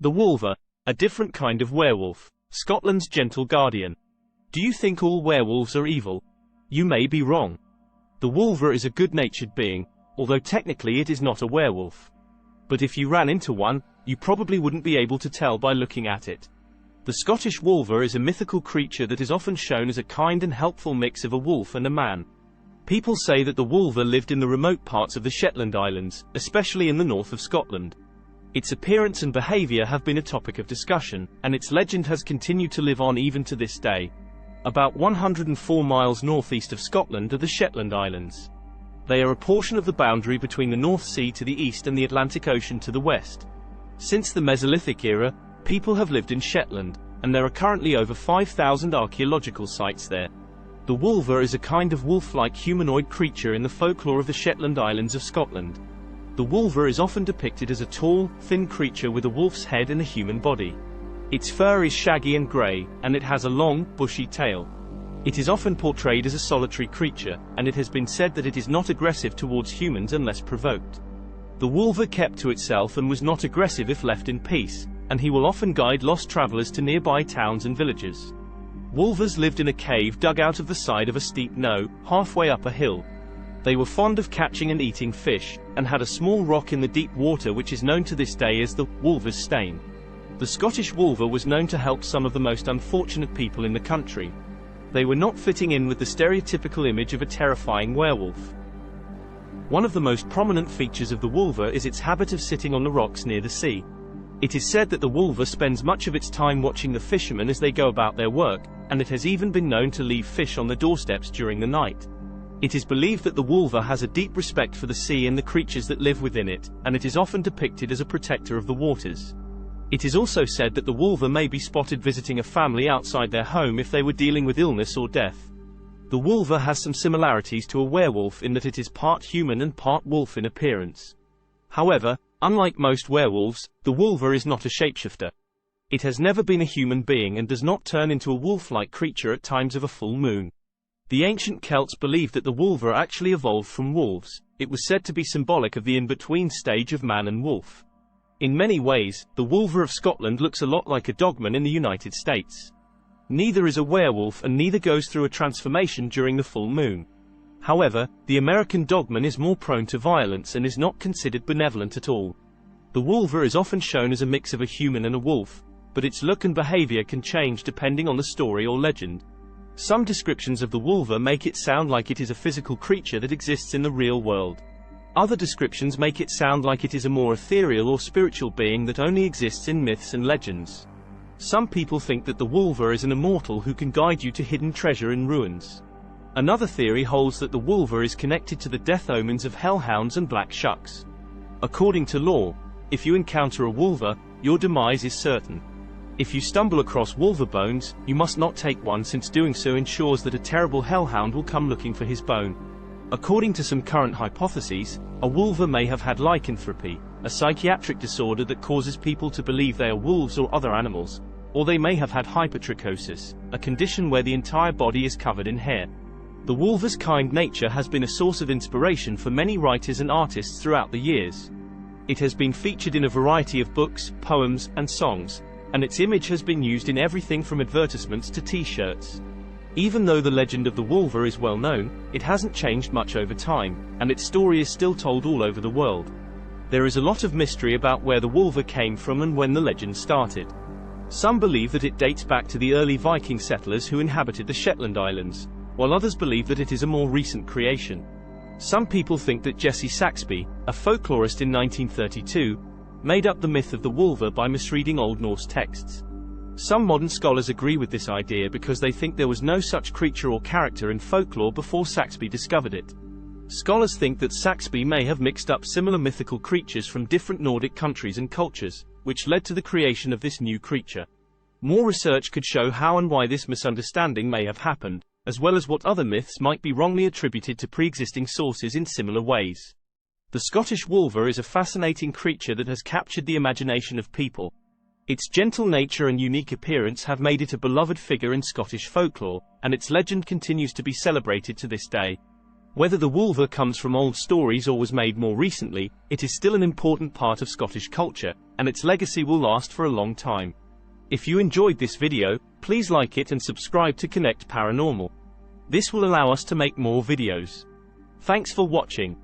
The Wulver, a different kind of werewolf, Scotland's gentle guardian. Do you think all werewolves are evil? You may be wrong. The Wulver is a good-natured being, although technically it is not a werewolf. But if you ran into one, you probably wouldn't be able to tell by looking at it. The Scottish Wulver is a mythical creature that is often shown as a kind and helpful mix of a wolf and a man. People say that the Wulver lived in the remote parts of the Shetland Islands, especially in the north of Scotland. Its appearance and behavior have been a topic of discussion, and its legend has continued to live on even to this day. About 104 miles northeast of Scotland are the Shetland Islands. They are a portion of the boundary between the North Sea to the east and the Atlantic Ocean to the west. Since the Mesolithic era, people have lived in Shetland, and there are currently over 5,000 archaeological sites there. The Wulver is a kind of wolf-like humanoid creature in the folklore of the Shetland Islands of Scotland. The Wulver is often depicted as a tall, thin creature with a wolf's head and a human body. Its fur is shaggy and grey, and it has a long, bushy tail. It is often portrayed as a solitary creature, and it has been said that it is not aggressive towards humans unless provoked. The Wulver kept to itself and was not aggressive if left in peace, and he will often guide lost travelers to nearby towns and villages. Wulvers lived in a cave dug out of the side of a steep knowe, halfway up a hill. They were fond of catching and eating fish, and had a small rock in the deep water which is known to this day as the Wulver's Stane. The Scottish Wulver was known to help some of the most unfortunate people in the country. They were not fitting in with the stereotypical image of a terrifying werewolf. One of the most prominent features of the Wulver is its habit of sitting on the rocks near the sea. It is said that the Wulver spends much of its time watching the fishermen as they go about their work, and it has even been known to leave fish on the doorsteps during the night. It is believed that the Wulver has a deep respect for the sea and the creatures that live within it, and it is often depicted as a protector of the waters. It is also said that the Wulver may be spotted visiting a family outside their home if they were dealing with illness or death. The Wulver has some similarities to a werewolf in that it is part human and part wolf in appearance. However, unlike most werewolves, the Wulver is not a shapeshifter. It has never been a human being and does not turn into a wolf-like creature at times of a full moon. The ancient Celts believed that the Wulver actually evolved from wolves. It was said to be symbolic of the in-between stage of man and wolf. In many ways, the Wulver of Scotland looks a lot like a dogman in the United States. Neither is a werewolf and neither goes through a transformation during the full moon. However, the American dogman is more prone to violence and is not considered benevolent at all. The Wulver is often shown as a mix of a human and a wolf, but its look and behavior can change depending on the story or legend. Some descriptions of the Wulver make it sound like it is a physical creature that exists in the real world. Other descriptions make it sound like it is a more ethereal or spiritual being that only exists in myths and legends. Some people think that the Wulver is an immortal who can guide you to hidden treasure in ruins. Another theory holds that the Wulver is connected to the death omens of hellhounds and black shucks. According to lore, if you encounter a Wulver, your demise is certain. If you stumble across Wulver bones, you must not take one since doing so ensures that a terrible hellhound will come looking for his bone. According to some current hypotheses, a Wulver may have had lycanthropy, a psychiatric disorder that causes people to believe they are wolves or other animals, or they may have had hypertrichosis, a condition where the entire body is covered in hair. The Wulver's kind nature has been a source of inspiration for many writers and artists throughout the years. It has been featured in a variety of books, poems, and songs, and its image has been used in everything from advertisements to t-shirts. Even though the legend of the Wulver is well known, it hasn't changed much over time, and its story is still told all over the world. There is a lot of mystery about where the Wulver came from and when the legend started. Some believe that it dates back to the early Viking settlers who inhabited the Shetland Islands, while others believe that it is a more recent creation. Some people think that Jesse Saxby, a folklorist in 1932, made up the myth of the Wulver by misreading Old Norse texts. Some modern scholars agree with this idea because they think there was no such creature or character in folklore before Saxby discovered it. Scholars think that Saxby may have mixed up similar mythical creatures from different Nordic countries and cultures, which led to the creation of this new creature. More research could show how and why this misunderstanding may have happened, as well as what other myths might be wrongly attributed to pre-existing sources in similar ways. The Scottish Wulver is a fascinating creature that has captured the imagination of people. Its gentle nature and unique appearance have made it a beloved figure in Scottish folklore, and its legend continues to be celebrated to this day. Whether the Wulver comes from old stories or was made more recently, it is still an important part of Scottish culture, and its legacy will last for a long time. If you enjoyed this video, please like it and subscribe to Connect Paranormal. This will allow us to make more videos. Thanks for watching.